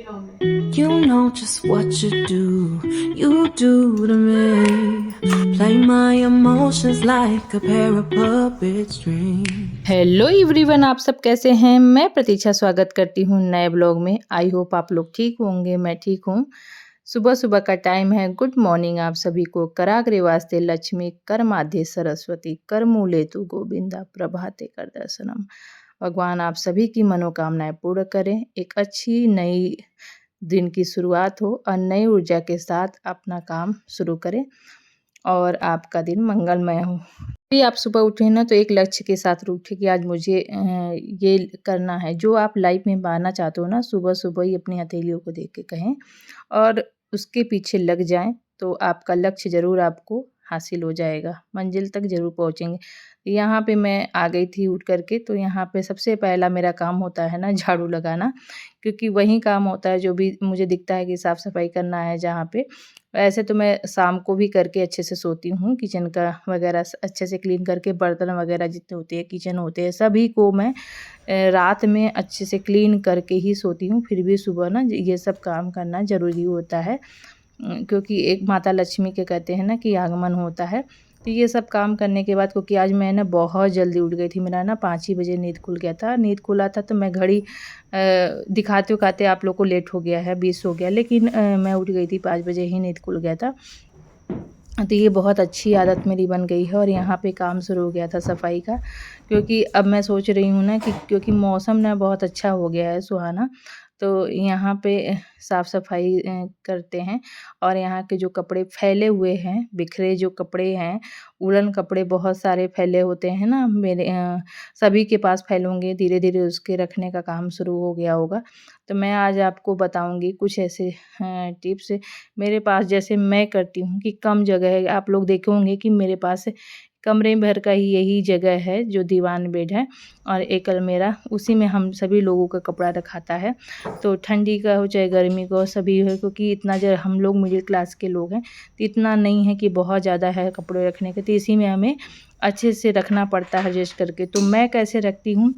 You know just what you do to me. Play my emotions like a pair of puppet strings. Hello everyone, आप सब कैसे हैं। मैं प्रतीक्षा स्वागत करती हूँ नए ब्लॉग में। आई होप आप लोग ठीक होंगे, मैं ठीक हूँ। सुबह सुबह का टाइम है। गुड मॉर्निंग आप सभी को। कराग्रे वास्ते लक्ष्मी, कर माध्ये सरस्वती, कर मूले तु गोविंदा, प्रभाते कर दर्शनम। भगवान आप सभी की मनोकामनाएं पूर्ण करें, एक अच्छी नई दिन की शुरुआत हो और नई ऊर्जा के साथ अपना काम शुरू करें और आपका दिन मंगलमय हो। भी आप सुबह उठे ना तो एक लक्ष्य के साथ उठे कि आज मुझे ये करना है। जो आप लाइफ में पाना चाहते हो ना, सुबह सुबह ही अपनी हथेलियों को देख के कहें और उसके पीछे लग जाएं तो आपका लक्ष्य ज़रूर आपको हासिल हो जाएगा, मंजिल तक ज़रूर पहुँचेंगे। यहाँ पे मैं आ गई थी उठ करके, तो यहाँ पे सबसे पहला मेरा काम होता है ना झाड़ू लगाना, क्योंकि वही काम होता है जो भी मुझे दिखता है कि साफ़ सफाई करना है जहाँ पे। ऐसे तो मैं शाम को भी करके अच्छे से सोती हूँ, किचन का वगैरह अच्छे से क्लीन करके, बर्तन वगैरह जितने होते हैं किचन होते हैं सभी को मैं रात में अच्छे से क्लीन करके ही सोती हूँ। फिर भी सुबह ना ये सब काम करना ज़रूरी होता है, क्योंकि एक माता लक्ष्मी के कहते हैं ना कि आगमन होता है। तो ये सब काम करने के बाद, क्योंकि आज मैं ना बहुत जल्दी उठ गई थी, मेरा ना 5 ही बजे नींद खुल गया था। नींद खुला था तो मैं घड़ी दिखाते आप लोग को लेट हो गया है, 20 हो गया, लेकिन मैं उठ गई थी 5 बजे ही नींद खुल गया था। तो ये बहुत अच्छी आदत मेरी बन गई है और यहाँ पे काम शुरू हो गया था सफाई का, क्योंकि अब मैं सोच रही हूँ ना कि क्योंकि मौसम ना बहुत अच्छा हो गया है, सुहाना, तो यहाँ पे साफ़ सफाई करते हैं। और यहाँ के जो कपड़े फैले हुए हैं, बिखरे जो कपड़े हैं, वूलन कपड़े बहुत सारे फैले होते हैं ना मेरे, सभी के पास फैलेंगे, धीरे धीरे उसके रखने का काम शुरू हो गया होगा। तो मैं आज आपको बताऊँगी कुछ ऐसे टिप्स मेरे पास, जैसे मैं करती हूँ कि कम जगह है। आप लोग देखे होंगे कि मेरे पास कमरे भर का ही यही जगह है जो दीवान बेड है और एक अलमीरा, उसी में हम सभी लोगों का कपड़ा रखाता है। तो ठंडी का हो चाहे गर्मी का हो, सभी हो, क्योंकि इतना जो हम लोग मिडिल क्लास के लोग हैं तो इतना नहीं है कि बहुत ज़्यादा है कपड़े रखने के, तो इसी में हमें अच्छे से रखना पड़ता है एडजस्ट करके। तो मैं कैसे रखती हूँ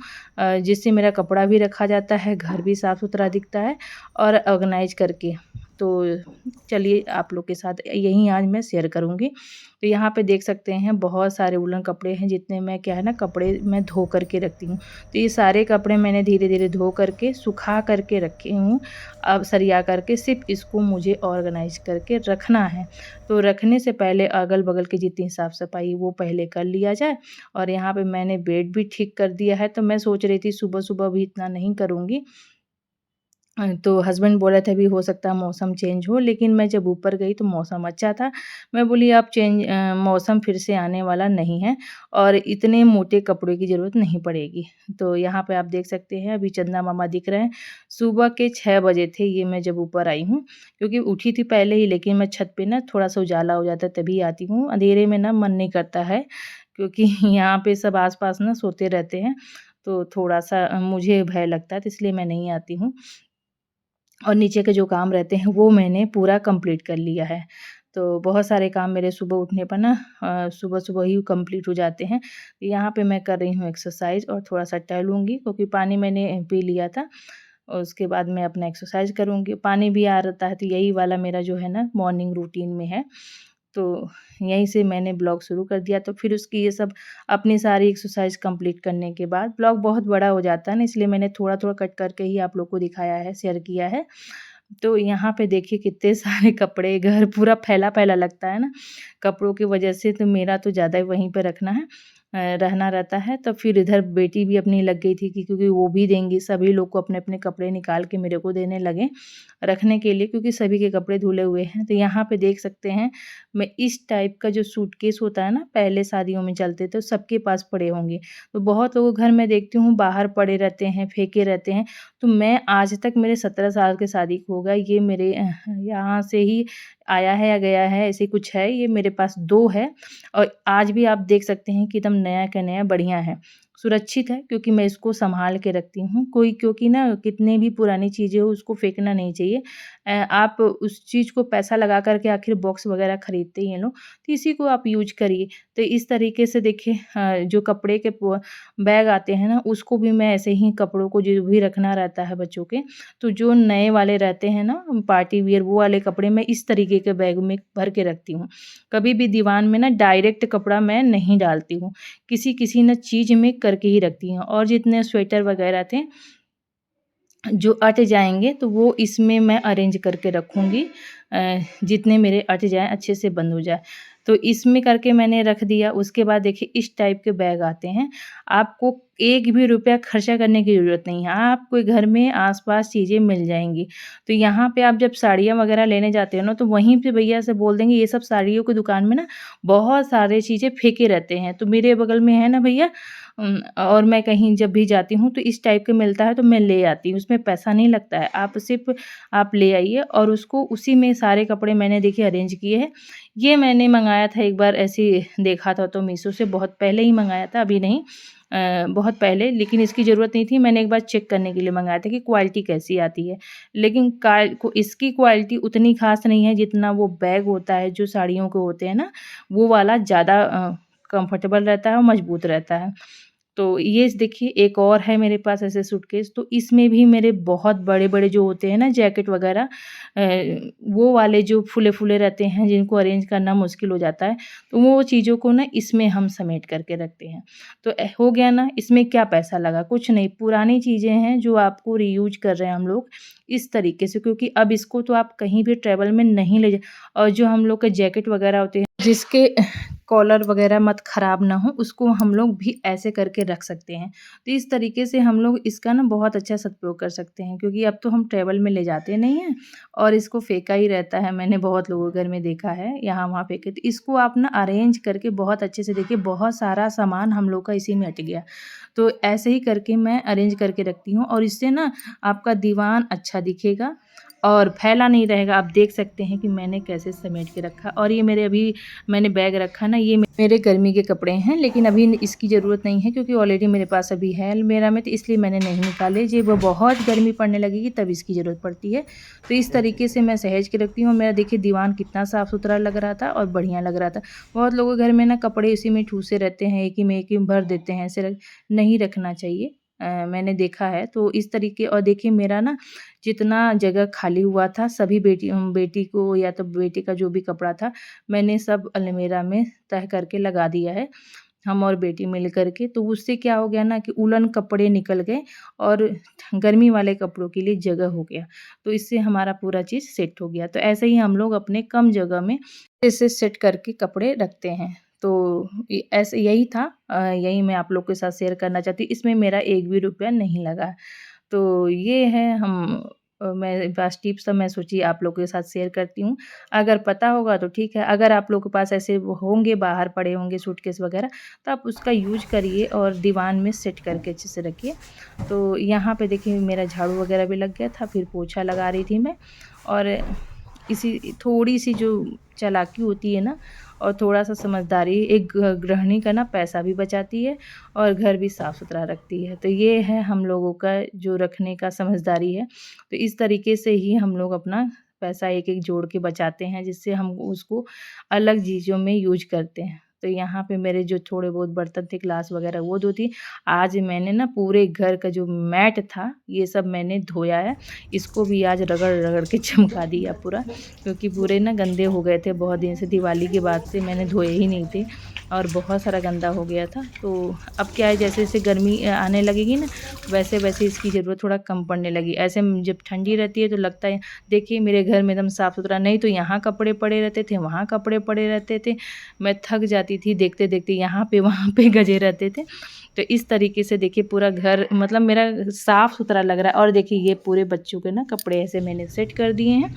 जिससे मेरा कपड़ा भी रखा जाता है, घर भी साफ़ सुथरा दिखता है और ऑर्गेनाइज करके। तो चलिए आप लोग के साथ यही आज मैं शेयर करूँगी। तो यहाँ पे देख सकते हैं बहुत सारे वूलन कपड़े हैं, जितने मैं क्या है ना कपड़े मैं धो करके रखती हूँ। तो ये सारे कपड़े मैंने धीरे धीरे धो करके सुखा करके रखे हूँ। अब सरिया करके सिर्फ इसको मुझे ऑर्गेनाइज करके रखना है। तो रखने से पहले अगल बगल की जितनी साफ़ सफाई वो पहले कर लिया जाए। और यहाँ पे मैंने बेड भी ठीक कर दिया है। तो मैं सोच रही थी सुबह सुबह भी इतना नहीं करूँगी, तो हस्बैंड बोले थे अभी हो सकता है मौसम चेंज हो, लेकिन मैं जब ऊपर गई तो मौसम अच्छा था। मैं बोली अब मौसम फिर से आने वाला नहीं है और इतने मोटे कपड़े की ज़रूरत नहीं पड़ेगी। तो यहाँ पे आप देख सकते हैं अभी चंदा मामा दिख रहे हैं। सुबह के 6 बजे थे ये मैं जब ऊपर आई हूँ, क्योंकि उठी थी पहले ही, लेकिन मैं छत पे ना थोड़ा-सा उजाला हो जाता है तभी आती हूँ। अंधेरे में ना मन नहीं करता है, क्योंकि यहाँ पे सब आस-पास ना सोते रहते हैं, तो थोड़ा-सा मुझे भय लगता है, तो इसलिए मैं नहीं आती हूँ। और नीचे के जो काम रहते हैं वो मैंने पूरा कंप्लीट कर लिया है। तो बहुत सारे काम मेरे सुबह उठने पर ना सुबह-सुबह ही कंप्लीट हो जाते हैं। यहाँ पे मैं कर रही हूँ एक्सरसाइज़ और थोड़ा-सा टहलूँगी, क्योंकि पानी मैंने पी लिया था और उसके बाद मैं अपना एक्सरसाइज़ करूँगी। पानी भी आ रहता है, तो यही वाला मेरा जो है ना मॉर्निंग रूटीन में है। तो यहीं से मैंने ब्लॉग शुरू कर दिया। तो फिर उसकी ये सब अपनी सारी एक्सरसाइज़ कंप्लीट करने के बाद, ब्लॉग बहुत बड़ा हो जाता है ना, इसलिए मैंने थोड़ा-थोड़ा कट करके ही आप लोग को दिखाया है, शेयर किया है। तो यहाँ पे देखिए कितने सारे कपड़े, घर पूरा फैला-फैला लगता है ना, कपड़ों की वजह से। तो मेरा तो ज़्यादा ही वहीं पे रखना है, रहना रहता है। तो फिर इधर बेटी भी अपनी लग गई थी कि क्योंकि वो भी देंगी, सभी लोग को अपने-अपने कपड़े निकाल के मेरे को देने लगे रखने के लिए, क्योंकि सभी के कपड़े धुले हुए हैं। तो यहाँ पे देख सकते हैं मैं इस टाइप का जो सूटकेस होता है ना, पहले शादियों में चलते थे, सबके पास पड़े होंगे। तो बहुत लोगों के घर में देखती हूँ बाहर पड़े रहते हैं, फेंके रहते हैं। तो मैं आज तक, मेरे 17 साल की शादी को हो गया, ये मेरे यहाँ से ही आया है या गया है, ऐसे कुछ है। ये मेरे पास 2 है और आज भी आप देख सकते हैं कि एकदम नया का नया बढ़िया है। सुरक्षित है, क्योंकि मैं इसको सँभाल के रखती हूँ। कोई क्योंकि ना कितने भी पुरानी चीज़ें हो उसको फेंकना नहीं चाहिए। आप उस चीज़ को पैसा लगा कर के आखिर बॉक्स वग़ैरह खरीदते ही हैं लोग, तो इसी को आप यूज़ करिए। तो इस तरीके से देखिए जो कपड़े के बैग आते हैं ना, उसको भी मैं ऐसे ही कपड़ों को जो भी रखना रहता है बच्चों के, तो जो नए वाले रहते हैं ना पार्टी वियर, वो वाले कपड़े मैं इस तरीके के बैग में भर के रखती हूँ। कभी भी दीवान में ना डायरेक्ट कपड़ा मैं नहीं डालती हूँ, किसी ना चीज़ में करके ही रखती हूँ। और जितने स्वेटर वगैरह थे जो अट जाएँगे तो वो इसमें मैं अरेंज करके रखूँगी, जितने मेरे अट जाएँ अच्छे से बंद हो जाए। तो इसमें करके मैंने रख दिया। उसके बाद देखिए इस टाइप के बैग आते हैं, आपको एक भी रुपया खर्चा करने की ज़रूरत नहीं है, आपके घर में आस-पास चीज़ें मिल जाएँगी। तो यहाँ पे आप जब साड़ियाँ वगैरह लेने जाते हो ना, तो वहीं पे भैया से बोल देंगे ये सब साड़ियों की दुकान में ना बहुत सारे चीज़ें फेंके रहते हैं। तो मेरे बगल में है ना भैया, और मैं कहीं जब भी जाती हूँ तो इस टाइप का मिलता है तो मैं ले आती हूँ, उसमें पैसा नहीं लगता है। आप सिर्फ़ आप ले आइए और उसको उसी में सारे कपड़े मैंने देखिए अरेंज किए हैं। ये मैंने मँगाया था एक बार, ऐसे ही देखा था तो मीशो से, बहुत पहले ही मँगाया था, अभी नहीं, बहुत पहले, लेकिन इसकी ज़रूरत नहीं थी। मैंने एक बार चेक करने के लिए मँगाया था कि क्वालिटी कैसी आती है। लेकिन इसकी क्वालिटी उतनी ख़ास नहीं है जितना वो बैग होता है जो साड़ियों के होते हैं ना, वो वाला ज़्यादा कंफर्टेबल रहता है और मज़बूत रहता है। तो ये देखिए एक और है मेरे पास ऐसे सूटकेस, तो इसमें भी मेरे बहुत बड़े-बड़े जो होते हैं ना जैकेट वग़ैरह, वो वाले जो फूले-फूले रहते हैं जिनको अरेंज करना मुश्किल हो जाता है, तो वो चीज़ों को ना इसमें हम समेट करके रखते हैं। तो हो गया ना, इसमें क्या पैसा लगा? कुछ नहीं, पुरानी चीज़ें हैं जो आपको रीयूज़ कर रहे हैं हम लोग इस तरीके से, क्योंकि अब इसको तो आप कहीं भी ट्रैवल में नहीं ले जा, और जो हम लोग के जैकेट वग़ैरह होते हैं जिसके कॉलर वग़ैरह मत ख़राब ना हो, उसको हम लोग भी ऐसे करके रख सकते हैं। तो इस तरीके से हम लोग इसका ना बहुत अच्छा सदुपयोग कर सकते हैं, क्योंकि अब तो हम ट्रैवल में ले जाते नहीं हैं और इसको फेंका ही रहता है। मैंने बहुत लोगों के घर में देखा है, यहाँ-वहाँ फेंके। तो इसको आप ना अरेंज करके बहुत अच्छे से, देखिए बहुत सारा सामान हम लोग का इसी में अट गया। तो ऐसे ही करके मैं अरेंज करके रखती हूँ और इससे ना आपका दीवान अच्छा दिखेगा और फैला नहीं रहेगा। आप देख सकते हैं कि मैंने कैसे समेट के रखा। और ये मेरे अभी मैंने बैग रखा ना, ये मेरे गर्मी के कपड़े हैं, लेकिन अभी इसकी ज़रूरत नहीं है क्योंकि ऑलरेडी मेरे पास अभी है अलमीरा में, तो इसलिए मैंने नहीं निकाले। जब बहुत गर्मी पड़ने लगेगी तब इसकी ज़रूरत पड़ती है। तो इस तरीके से मैं सहेज के रखती हूँ। मेरा देखिए दीवान कितना साफ़-सुथरा लग रहा था और बढ़िया लग रहा था। बहुत लोगों के घर में ना कपड़े इसी में ठूसे रहते हैं, एक ही में एक ही भर देते हैं, ऐसे नहीं रखना चाहिए। मैंने देखा है तो इस तरीके। और देखिए मेरा ना जितना जगह खाली हुआ था, सभी बेटी को या तो बेटे का जो भी कपड़ा था, मैंने सब अलमीरा में तह करके लगा दिया है, हम और बेटी मिल कर के। तो उससे क्या हो गया ना कि वूलन कपड़े निकल गए और गर्मी वाले कपड़ों के लिए जगह हो गया। तो इससे हमारा पूरा चीज़ सेट हो गया। तो ऐसे ही हम लोग अपने कम जगह में ऐसे सेट करके कपड़े रखते हैं। तो ऐसे यही था, यही मैं आप लोग के साथ शेयर करना चाहती हूँ। इसमें मेरा एक भी रुपया नहीं लगा। तो ये है मेरे पास टिप्स, तो मैं सोची आप लोगों के साथ शेयर करती हूँ। अगर पता होगा तो ठीक है, अगर आप लोगों के पास ऐसे वो होंगे, बाहर पड़े होंगे सूटकेस वगैरह, तो आप उसका यूज़ करिए और दीवान में सेट करके अच्छे से रखिए। तो यहाँ पे देखिए मेरा झाड़ू वगैरह भी लग गया था, फिर पोछा लगा रही थी मैं। और इसी थोड़ी-सी जो चालाकी होती है ना और थोड़ा-सा समझदारी, एक गृहिणी का ना पैसा भी बचाती है और घर भी साफ़-सुथरा रखती है। तो ये है हम लोगों का जो रखने का समझदारी है। तो इस तरीके से ही हम लोग अपना पैसा एक-एक जोड़ के बचाते हैं, जिससे हम उसको अलग चीज़ों में यूज़ करते हैं। तो यहाँ पे मेरे जो थोड़े बहुत बर्तन थे, ग्लास वगैरह, वो धोती। आज मैंने ना पूरे घर का जो मैट था, ये सब मैंने धोया है। इसको भी आज रगड़-रगड़ के चमका दिया पूरा, क्योंकि पूरे ना गंदे हो गए थे बहुत दिन से, दिवाली के बाद से मैंने धोए ही नहीं थे और बहुत सारा गंदा हो गया था। तो अब क्या है, जैसे-जैसे गर्मी आने लगेगी ना, वैसे-वैसे इसकी ज़रूरत थोड़ा कम पड़ने लगी। ऐसे में जब ठंडी रहती है तो लगता है, देखिए मेरे घर में एकदम साफ़-सुथरा, नहीं तो यहाँ कपड़े पड़े रहते थे, वहाँ कपड़े पड़े रहते थे। मैं थक जाती थी देखते-देखते, यहाँ पे वहाँ पे गजे रहते थे। तो इस तरीके से देखिए पूरा घर मतलब मेरा साफ़-सुथरा लग रहा है। और देखिए ये पूरे बच्चों के ना कपड़े ऐसे मैंने सेट कर दिए हैं।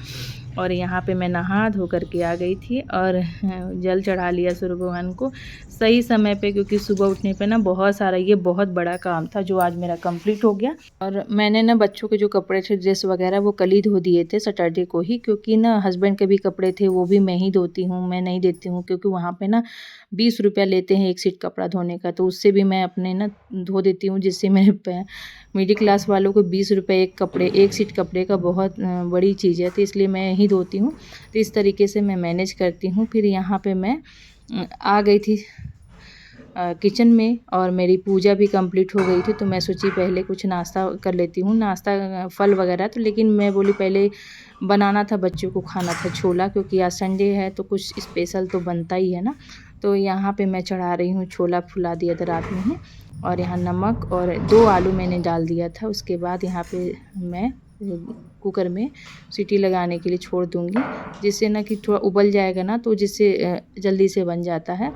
और यहाँ पे मैं नहा धो कर के आ गई थी और जल चढ़ा लिया सूर्य भगवान को सही समय पे, क्योंकि सुबह उठने पे ना बहुत सारा, ये बहुत बड़ा काम था जो आज मेरा कंप्लीट हो गया। और मैंने ना बच्चों के जो कपड़े थे, ड्रेस वगैरह, वो कल ही धो दिए थे सैटरडे को ही, क्योंकि ना हस्बैंड के भी कपड़े थे, वो भी मैं ही धोती हूँ, मैं नहीं देती हूँ, क्योंकि वहाँ पे ना ₹20 लेते हैं एक सीट कपड़ा धोने का, तो उससे भी मैं अपने ना धो देती हूँ, जिससे मेरे मिडिल क्लास वालों को ₹20 एक सीट कपड़े का बहुत बड़ी चीज़ है, तो इसलिए मैं ही धोती हूँ। तो इस तरीके से मैं मैनेज करती हूँ। फिर यहाँ पे मैं आ गई थी किचन में, और मेरी पूजा भी कंप्लीट हो गई थी, तो मैं सोची पहले कुछ नाश्ता कर लेती हूँ, नाश्ता फल वगैरह। तो लेकिन मैं बोली पहले बनाना था, बच्चों को खाना था छोला, क्योंकि आज संडे है तो कुछ स्पेशल तो बनता ही है ना। तो यहाँ पे मैं चढ़ा रही हूँ, छोला फुला दिया था रात में ही, और यहाँ नमक और 2 आलू मैंने डाल दिया था। उसके बाद यहाँ पे मैं कुकर में सीटी लगाने के लिए छोड़ दूँगी, जिससे ना कि थोड़ा उबल जाएगा ना, तो जिससे जल्दी से बन जाता है।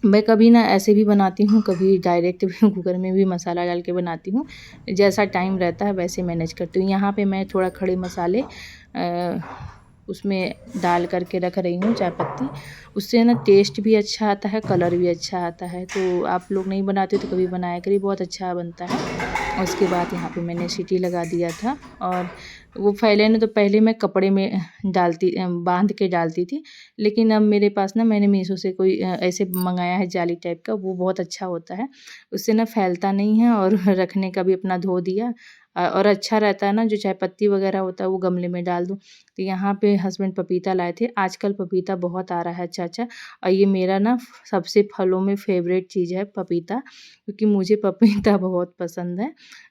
मैं कभी ना ऐसे भी बनाती हूँ, कभी डायरेक्ट भी कुकर में भी मसाला डाल के बनाती हूँ। जैसा टाइम रहता है वैसे मैनेज करती हूँ। यहाँ पे मैं थोड़ा खड़े मसाले उसमें डाल कर के रख रही हूँ, चाय पत्ती। उससे ना टेस्ट भी अच्छा आता है, कलर भी अच्छा आता है। तो आप लोग नहीं बनाते हो तो कभी बनाया करिए, बहुत अच्छा बनता है। और उसके बाद यहाँ पे मैंने सीटी लगा दिया था, और वो फैले तो पहले मैं कपड़े में बांध के डालती थी, लेकिन अब मेरे पास ना मैंने मीशो से कोई ऐसे मंगाया है जाली टाइप का, वो बहुत अच्छा होता है। उससे ना फैलता नहीं है, और रखने का भी अपना धो दिया, और अच्छा रहता है ना। जो चाय पत्ती वगैरह होता है वो गमले में डाल दूँ। तो यहाँ पे हस्बैंड पपीता लाए थे। आजकल पपीता बहुत आ रहा है अच्छा-अच्छा, और ये मेरा ना सबसे फलों में फ़ेवरेट चीज़ है पपीता, क्योंकि मुझे पपीता बहुत पसंद है।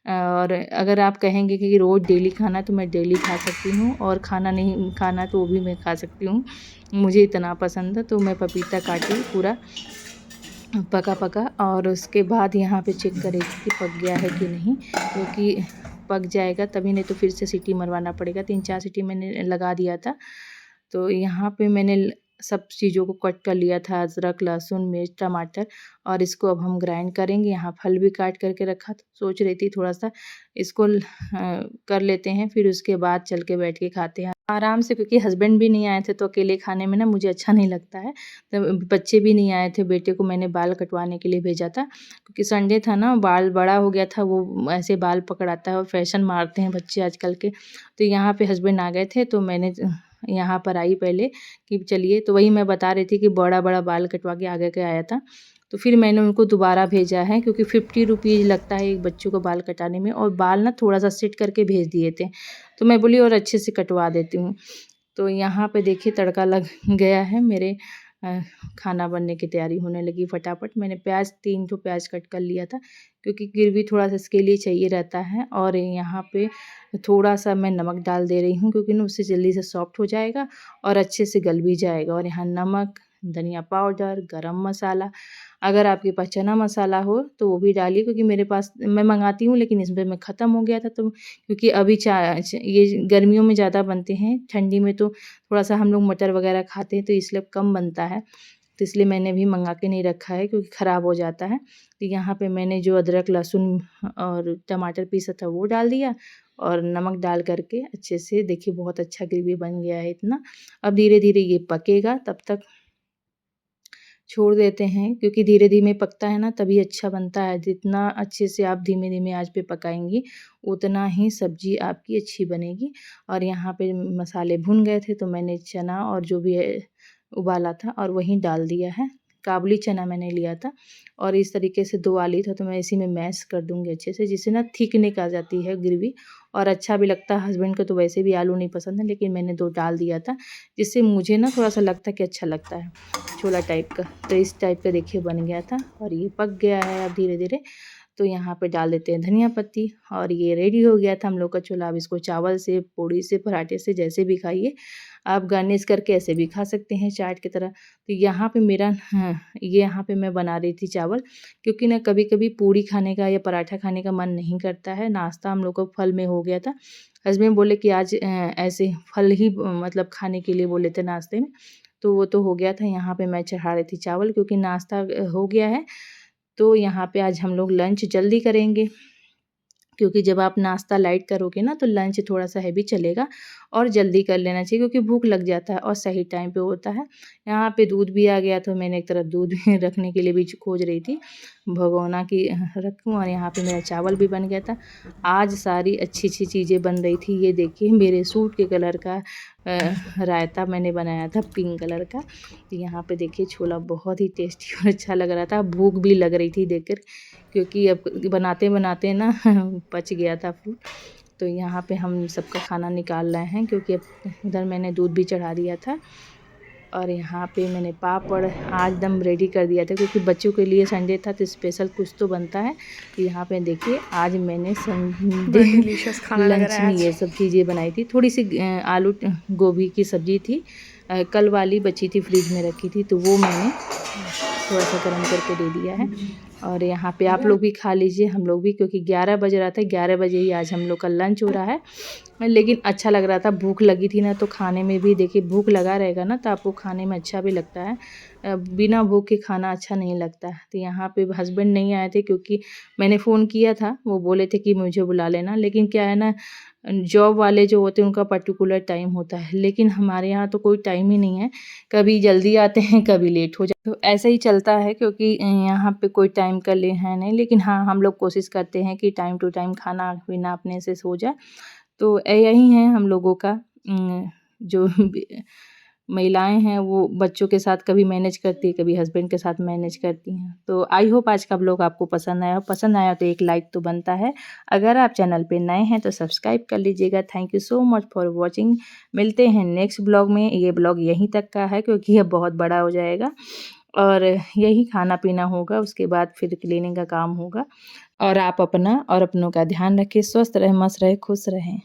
और अगर आप कहेंगे कि रोज़ डेली खाना, तो मैं डेली खा सकती हूँ, और खाना नहीं खाना तो वो भी मैं खा सकती हूँ। मुझे इतना पसंद है। तो मैं पपीता काटी पूरा पका-पका, और उसके बाद यहाँ पे चेक कर रही थी कि पक गया है कि नहीं, क्योंकि पक जाएगा तभी, नहीं तो फिर से सीटी मरवाना पड़ेगा। 3-4 सीटी मैंने लगा दिया था। तो यहाँ पे मैंने सब चीज़ों को कट कर लिया था, अदरक, लहसुन, मिर्च, टमाटर, और इसको अब हम ग्राइंड करेंगे। यहाँ फल भी काट करके रखा था, सोच रही थी थोड़ा-सा इसको कर लेते हैं, फिर उसके बाद चल के बैठ के खाते हैं आराम से, क्योंकि हस्बैंड भी नहीं आए थे, तो अकेले खाने में ना मुझे अच्छा नहीं लगता है। तो बच्चे भी नहीं आए थे, बेटे को मैंने बाल कटवाने के लिए भेजा था, क्योंकि संडे था ना, बाल बड़ा हो गया था, वो ऐसे बाल पकड़ाता है और फैशन मारते हैं बच्चे आजकल के। तो यहाँ पे हस्बैंड आ गए थे, तो मैंने यहाँ पर आई पहले कि चलिए, तो वही मैं बता रही थी कि बड़ा-बड़ा बाल कटवा के आगे के आया था। तो फिर मैंने उनको दोबारा भेजा है, क्योंकि ₹50 लगता है एक बच्चों को बाल कटाने में, और बाल ना थोड़ा-सा सेट करके भेज दिए थे। तो मैं बोली और अच्छे से कटवा देती हूँ। तो यहाँ पे देखिए तड़का लग गया है मेरे, अ, खाना बनने की तैयारी होने लगी फटाफट। मैंने 3 ठो प्याज़ कट कर लिया था, क्योंकि ग्रेवी थोड़ा-सा इसके लिए चाहिए रहता है। और यहाँ पे थोड़ा-सा मैं नमक डाल दे रही हूँ, क्योंकि ना उससे जल्दी से सॉफ्ट हो जाएगा और अच्छे से गल भी जाएगा। और यहाँ नमक, धनिया पाउडर, गरम मसाला, अगर आपके पास चना मसाला हो तो वो भी डालिए, क्योंकि मेरे पास मैं मँगाती हूँ लेकिन इसमें में ख़त्म हो गया था। तो क्योंकि अभी ये गर्मियों में ज़्यादा बनते हैं, ठंडी में तो थोड़ा-सा हम लोग मटर वग़ैरह खाते हैं, तो इसलिए कम बनता है। तो इसलिए मैंने भी मँगा के नहीं रखा है, क्योंकि ख़राब हो जाता है। तो यहाँ पे मैंने जो अदरक, लहसुन और टमाटर पीसा था वो डाल दिया, और नमक डाल कर के अच्छे से देखिए बहुत अच्छा ग्रेवी बन गया है इतना। अब धीरे-धीरे ये पकेगा, तब तक छोड़ देते हैं, क्योंकि धीरे-धीरे पकता है ना तभी अच्छा बनता है। जितना अच्छे से आप धीमे-धीमे आँच पे पकाएँगी, उतना ही सब्ज़ी आपकी अच्छी बनेगी। और यहाँ पे मसाले भुन गए थे, तो मैंने चना और जो भी है उबाला था और वहीं डाल दिया है। काबुली चना मैंने लिया था, और इस तरीके से 2 आली था, तो मैं इसी में मैश कर दूँगी अच्छे से, जिससे ना थिकनेक आ जाती है ग्रेवी, और अच्छा भी लगता है। हस्बैंड को तो वैसे भी आलू नहीं पसंद है, लेकिन मैंने 2 डाल दिया था, जिससे मुझे ना थोड़ा-सा लगता है कि अच्छा लगता है छोला टाइप का। तो इस टाइप का देखिए बन गया था, और ये पक गया है अब धीरे-धीरे। तो यहाँ पे डाल देते हैं धनिया पत्ती, और ये रेडी हो गया था हम लोग का छोला। अब इसको चावल से, पूड़ी से, पराठे से, जैसे भी खाइए। आप गार्निश करके ऐसे भी खा सकते हैं चाट की तरह। तो यहाँ पे मेरा ये यहाँ पे मैं बना रही थी चावल, क्योंकि ना कभी-कभी पूड़ी खाने का या पराठा खाने का मन नहीं करता है। नाश्ता हम लोग को फल में हो गया था। हस्बैंड बोले कि आज ऐसे फल ही मतलब खाने के लिए बोले थे नाश्ते में। तो वो तो हो गया था। यहाँ पे मैं चढ़ा रही थी चावल, क्योंकि नाश्ता हो गया है। तो यहाँ पे आज हम लोग लंच जल्दी करेंगे, क्योंकि जब आप नाश्ता लाइट करोगे ना, तो लंच थोड़ा-सा हेवी चलेगा। और जल्दी कर लेना चाहिए क्योंकि भूख लग जाता है और सही टाइम पे होता है। यहाँ पे दूध भी आ गया तो मैंने एक तरफ दूध भी रखने के लिए भी खोज रही थी भगोना की रखूँ, और यहाँ पे मेरा चावल भी बन गया था। आज सारी अच्छी चीज़ें बन रही थी। ये देखिए मेरे सूट के कलर का रायता मैंने बनाया था पिंक कलर का। यहाँ पे देखिए छोला बहुत ही टेस्टी और अच्छा लग रहा था। भूख भी लग रही थी देखकर, क्योंकि अब बनाते बनाते ना पच गया था फूड। तो यहाँ पे हम सबका खाना निकाल रहे हैं क्योंकि अब उधर मैंने दूध भी चढ़ा दिया था। और यहाँ पे मैंने पापड़ आज दम रेडी कर दिया था क्योंकि बच्चों के लिए संडे था तो स्पेशल कुछ तो बनता है। तो यहाँ पे देखिए आज मैंने संडे लंच में ये सब चीज़ें बनाई थी। थोड़ी सी आलू गोभी की सब्ज़ी थी, कल वाली बची थी, फ्रिज में रखी थी, तो वो मैंने थोड़ा सा गर्म करके दे दिया है। और यहाँ पे आप लोग भी खा लीजिए, हम लोग भी, क्योंकि 11 बज रहा था, 11 बजे ही आज हम लोग का लंच हो रहा है। लेकिन अच्छा लग रहा था, भूख लगी थी ना, तो खाने में भी देखिए भूख लगा रहेगा ना तो आपको खाने में अच्छा भी लगता है। बिना भूख के खाना अच्छा नहीं लगता। तो यहाँ पे हस्बैंड नहीं आए थे क्योंकि मैंने फ़ोन किया था, वो बोले थे कि मुझे बुला लेना, लेकिन क्या है ना, जॉब वाले जो होते हैं उनका पर्टिकुलर टाइम होता है, लेकिन हमारे यहाँ तो कोई टाइम ही नहीं है। कभी जल्दी आते हैं, कभी लेट हो जाते, तो ऐसे ही चलता है क्योंकि यहाँ पे कोई टाइम का ले है नहीं। लेकिन हाँ, हम लोग कोशिश करते हैं कि टाइम टू टाइम खाना पीना अपने से हो जाए। तो यही है हम लोगों का जो महिलाएं हैं वो बच्चों के साथ कभी मैनेज करती है, कभी हस्बैंड के साथ मैनेज करती हैं। तो आई होप आज का व्लॉग आपको पसंद आया तो एक लाइक तो बनता है। अगर आप चैनल पे नए हैं तो सब्सक्राइब कर लीजिएगा। Thank you so much for watching. मिलते हैं नेक्स्ट ब्लॉग में। ये ब्लॉग यहीं तक का है क्योंकि ये बहुत बड़ा हो जाएगा और यही खाना पीना होगा, उसके बाद फिर क्लीनिंग का काम होगा। और आप अपना और अपनों का ध्यान रखें, स्वस्थ रहें, मस्त रहें, खुश रहें।